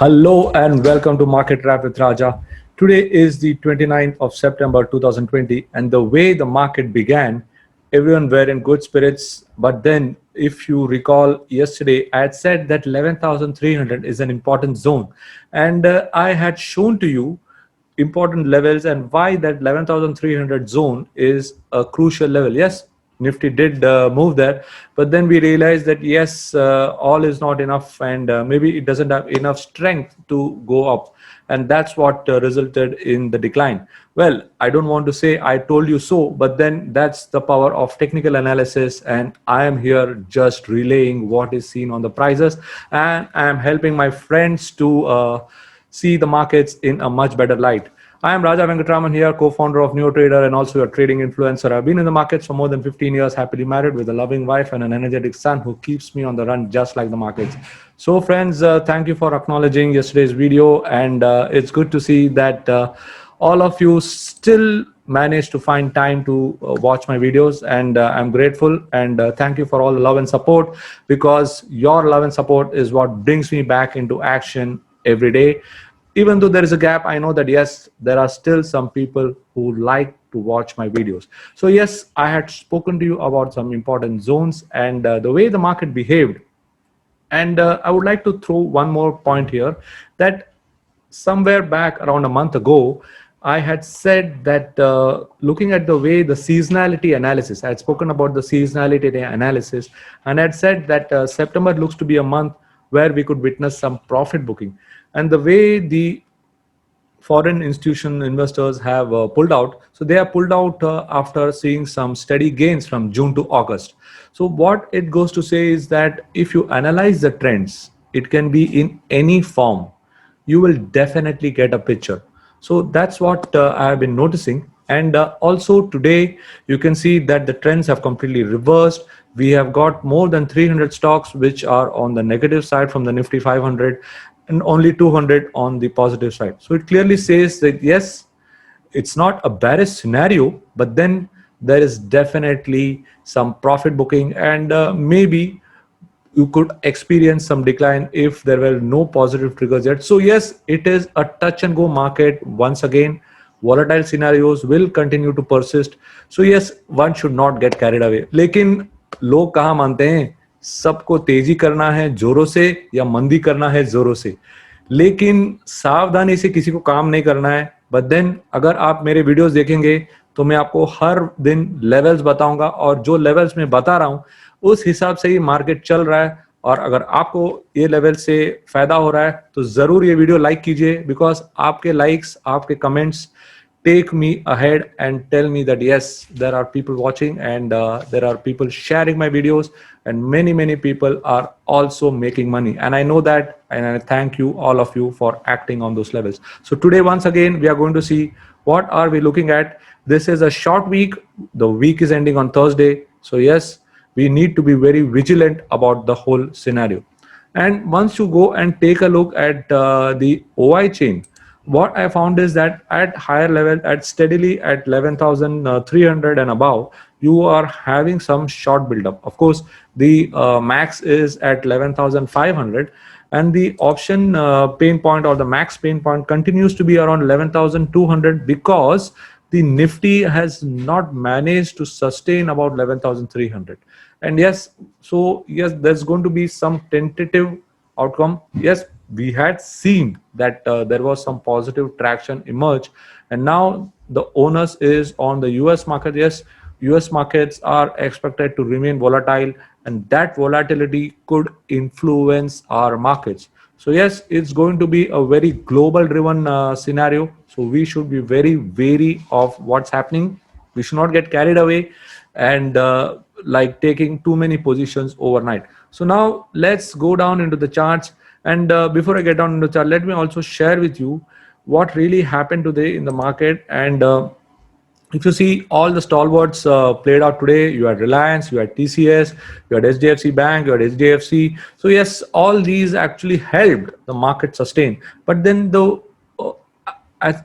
Hello and welcome to Market Wrap with Raja. Today is the 29th of September 2020, and the way the market began, everyone were in good spirits. But then, if you recall, yesterday I had said that 11,300 is an important zone, and I had shown to you important levels and why that 11,300 zone is a crucial level. Yes, Nifty did move there, but then we realized that yes, all is not enough, and maybe it doesn't have enough strength to go up, and that's what resulted in the decline. Well, I don't want to say I told you so, but then that's the power of technical analysis, and I am here just relaying what is seen on the prices, and I am helping my friends to see the markets in a much better light. I am Raja Venkatraman here, co-founder of NeoTrader and also a trading influencer. I've been in the markets for more than 15 years, happily married with a loving wife and an energetic son who keeps me on the run just like the markets. So friends, thank you for acknowledging yesterday's video, and it's good to see that all of you still managed to find time to watch my videos, and I'm grateful, and thank you for all the love and support, because your love and support is what brings me back into action every day. Even though there is a gap, I know that yes, there are still some people who like to watch my videos. So yes, I had spoken to you about some important zones and the way the market behaved. And I would like to throw one more point here, that somewhere back around a month ago, I had said that looking at the way the seasonality analysis, I had spoken about the seasonality analysis, and I had said that September looks to be a month where we could witness some profit booking. And the way the foreign institution investors have pulled out. So they have pulled out after seeing some steady gains from June to August. So what it goes to say is that if you analyze the trends, it can be in any form, you will definitely get a picture. So that's what I have been noticing. And also today, you can see that the trends have completely reversed. We have got more than 300 stocks which are on the negative side from the Nifty 500, and only 200 on the positive side. So it clearly says that yes, it's not a bearish scenario, but then there is definitely some profit booking, and maybe you could experience some decline if there were no positive triggers yet. So yes, it is a touch and go market once again. Volatile scenarios will continue to persist. So yes, one should not get carried away. लेकिन लोग कहाँ मानते हैं, सबको तेजी करना है जोरों से या मंदी करना है जोरों से, लेकिन सावधानी से किसी को काम नहीं करना है. बट देन अगर आप मेरे वीडियोस देखेंगे तो मैं आपको हर दिन लेवल्स बताऊंगा, और जो लेवल्स मैं बता रहा हूं उस हिसाब से ही मार्केट चल रहा है. और अगर आपको ये लेवल से फायदा हो रहा है तो जरूर ये वीडियो लाइक कीजिए, बिकॉज आपके लाइक्स, आपके comments take me ahead and tell me that yes, there are people watching, and there are people sharing my videos, and many people are also making money, and I know that, and I thank you, all of you, for acting on those levels. So today once again we are going to see what are we looking at. This is a short week. The week is ending on Thursday, so yes, we need to be very vigilant about the whole scenario. And once you go and take a look at the OI chain, what I found is that at higher level, at steadily at 11,300 and above, you are having some short buildup. Of course, the max is at 11,500, and the option pain point, or the max pain point, continues to be around 11,200, because the Nifty has not managed to sustain about 11,300. And yes, so yes, there's going to be some tentative outcome. Yes, we had seen that there was some positive traction emerge, and now the onus is on the US market. Yes, US markets are expected to remain volatile, and that volatility could influence our markets. So yes, it's going to be a very global driven scenario, so we should be very wary of what's happening. We should not get carried away and like taking too many positions overnight. So now let's go down into the charts. And before I get down into the chart, let me also share with you what really happened today in the market. And if you see, all the stalwarts played out today. You had Reliance, you had TCS, you had HDFC Bank, you had HDFC. So yes, all these actually helped the market sustain. But then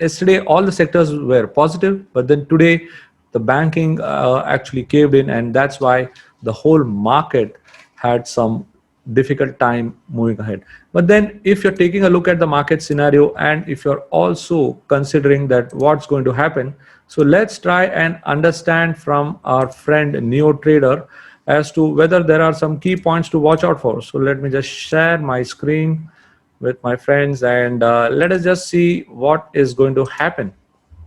yesterday, all the sectors were positive, but then today the banking actually caved in, and that's why the whole market had some difficult time moving ahead. But then if you're taking a look at the market scenario, and if you're also considering that what's going to happen, so let's try and understand from our friend Neo Trader as to whether there are some key points to watch out for. So let me just share my screen with my friends, and let us just see what is going to happen.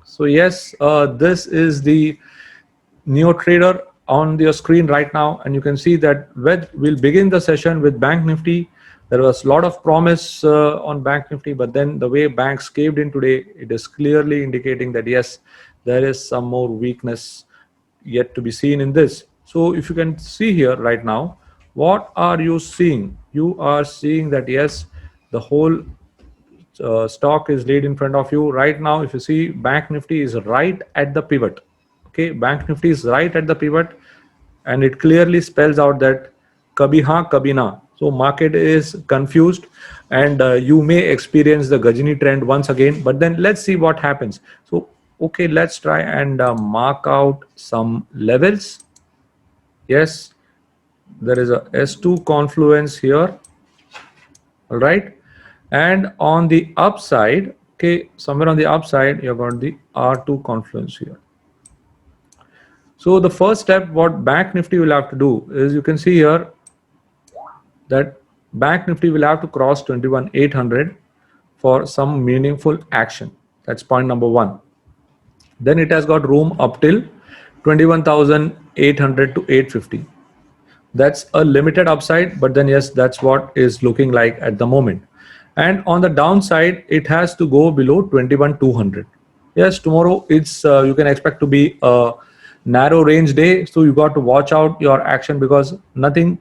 So yes, this is the Neo Trader on your screen right now, and you can see that we'll begin the session with Bank Nifty. There was a lot of promise on Bank Nifty, but then the way banks caved in today, it is clearly indicating that yes, there is some more weakness yet to be seen in this. So if you can see here right now, what are you seeing? You are seeing that yes, the whole stock is laid in front of you right now. If you see, Bank Nifty is right at the pivot. Okay, Bank Nifty is right at the pivot, and it clearly spells out that kabhi haan kabhi na. So market is confused, and you may experience the Gajini trend once again. But then let's see what happens. So okay, let's try and mark out some levels. Yes, there is a S2 confluence here. All right, and on the upside, okay, somewhere on the upside, you got the R2 confluence here. So the first step what Bank Nifty will have to do is, you can see here that Bank Nifty will have to cross 21,800 for some meaningful action. That's point number one. Then it has got room up till 21,800 to 850. That's a limited upside, but then yes, that's what is looking like at the moment. And on the downside, it has to go below 21,200. Yes, tomorrow it's you can expect to be a narrow range day, so you got to watch out your action, because nothing,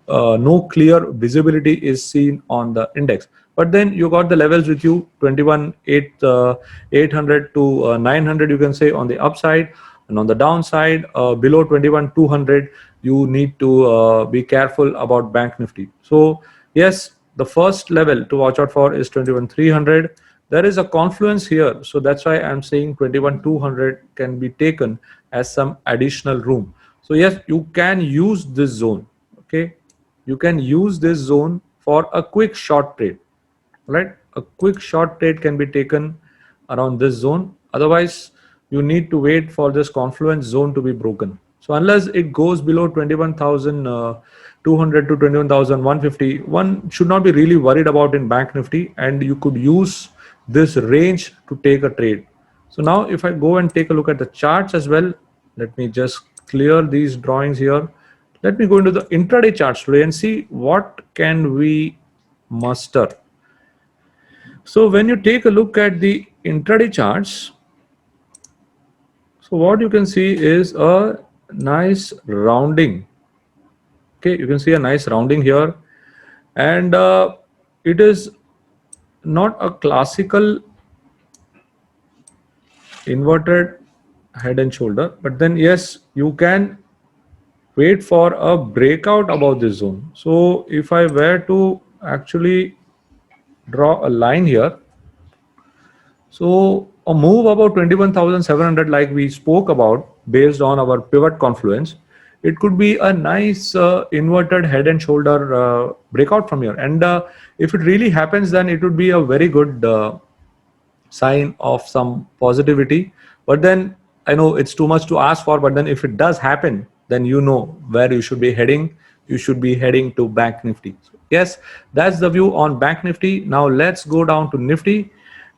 no clear visibility is seen on the index. But then you got the levels with you, 21,800 to 900, you can say, on the upside. And on the downside, below 21,200, you need to be careful about Bank Nifty. So yes, the first level to watch out for is 21,300. There is a confluence here, so that's why I'm saying 21,200 can be taken as some additional room. So yes, you can use this zone. Okay, you can use this zone for a quick short trade. Right, a quick short trade can be taken around this zone. Otherwise, you need to wait for this confluence zone to be broken. So unless it goes below 21,200 to 21,150, one should not be really worried about in Bank Nifty, and you could use this range to take a trade. So now if I go and take a look at the charts as well, let me just clear these drawings here. Let me go into the intraday charts today and see what can we muster. So when you take a look at the intraday charts, so what you can see is a nice rounding. Okay, you can see a nice rounding here, and it is not a classical inverted head and shoulder, but then yes, you can wait for a breakout above this zone. So if I were to actually draw a line here, so a move about 21,700, like we spoke about, based on our pivot confluence, it could be a nice inverted head and shoulder breakout from here. And if it really happens, then it would be a very good sign of some positivity. But then I know it's too much to ask for, but then if it does happen, then you know where you should be heading. You should be heading to Bank Nifty. So yes, that's the view on Bank Nifty. Now let's go down to Nifty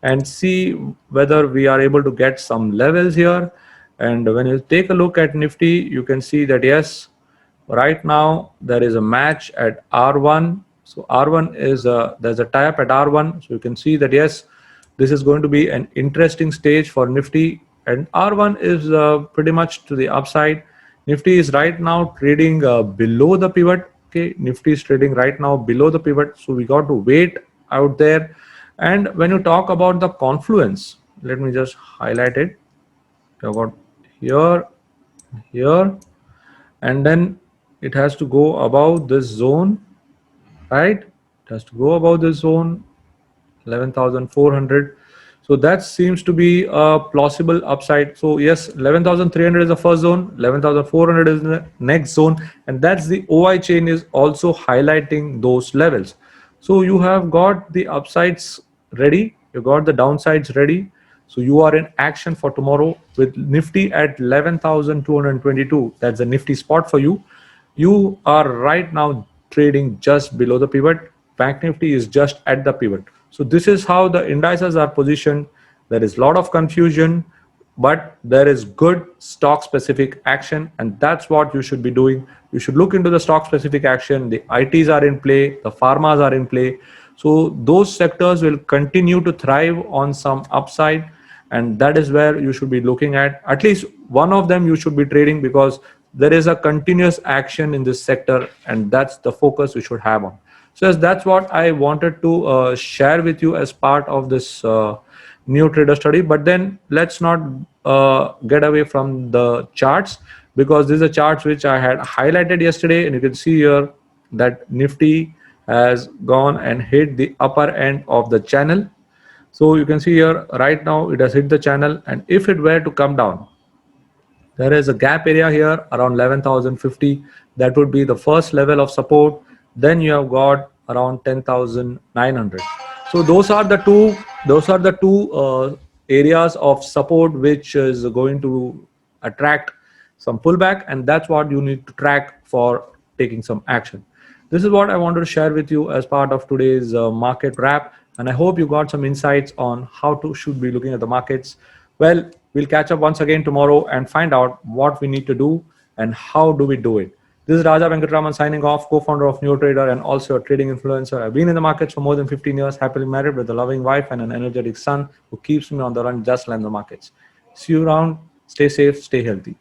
and see whether we are able to get some levels here. And when you take a look at Nifty, you can see that yes, right now there is a match at R1. So R1 is there's a tie-up at R1. So you can see that yes, this is going to be an interesting stage for Nifty, and R1 is pretty much to the upside. Nifty is right now trading below the pivot. Okay, Nifty is trading right now below the pivot, so we got to wait out there. And when you talk about the confluence, let me just highlight it. You got here, here, and then it has to go above this zone, right? It has to go above this zone, 11,400. So that seems to be a plausible upside. So yes, 11,300 is the first zone, 11,400 is the next zone, and that's the OI chain is also highlighting those levels. So you have got the upsides ready, you got the downsides ready. So you are in action for tomorrow with Nifty at 11,222. That's the Nifty spot for you. You are right now trading just below the pivot. Bank Nifty is just at the pivot. So this is how the indices are positioned. There is a lot of confusion, but there is good stock specific action, and that's what you should be doing. You should look into the stock specific action. The ITs are in play, the pharmas are in play. So those sectors will continue to thrive on some upside, and that is where you should be looking at least one of them you should be trading, because there is a continuous action in this sector, and that's the focus we should have on. So yes, that's what I wanted to share with you as part of this new trader study. But then let's not get away from the charts, because these are charts which I had highlighted yesterday, and you can see here that Nifty has gone and hit the upper end of the channel. So you can see here right now it has hit the channel, and if it were to come down, there is a gap area here around 11,050. That would be the first level of support. Then you have got around 10,900. So those are the two areas of support which is going to attract some pullback, and that's what you need to track for taking some action. This is what I wanted to share with you as part of today's market wrap, and I hope you got some insights on how to should be looking at the markets. Well, we'll catch up once again tomorrow and find out what we need to do and how do we do it. This is Raja Venkatraman signing off, co-founder of NeoTrader and also a trading influencer. I've been in the markets for more than 15 years, happily married with a loving wife and an energetic son who keeps me on the run just like the markets. See you around. Stay safe, stay healthy.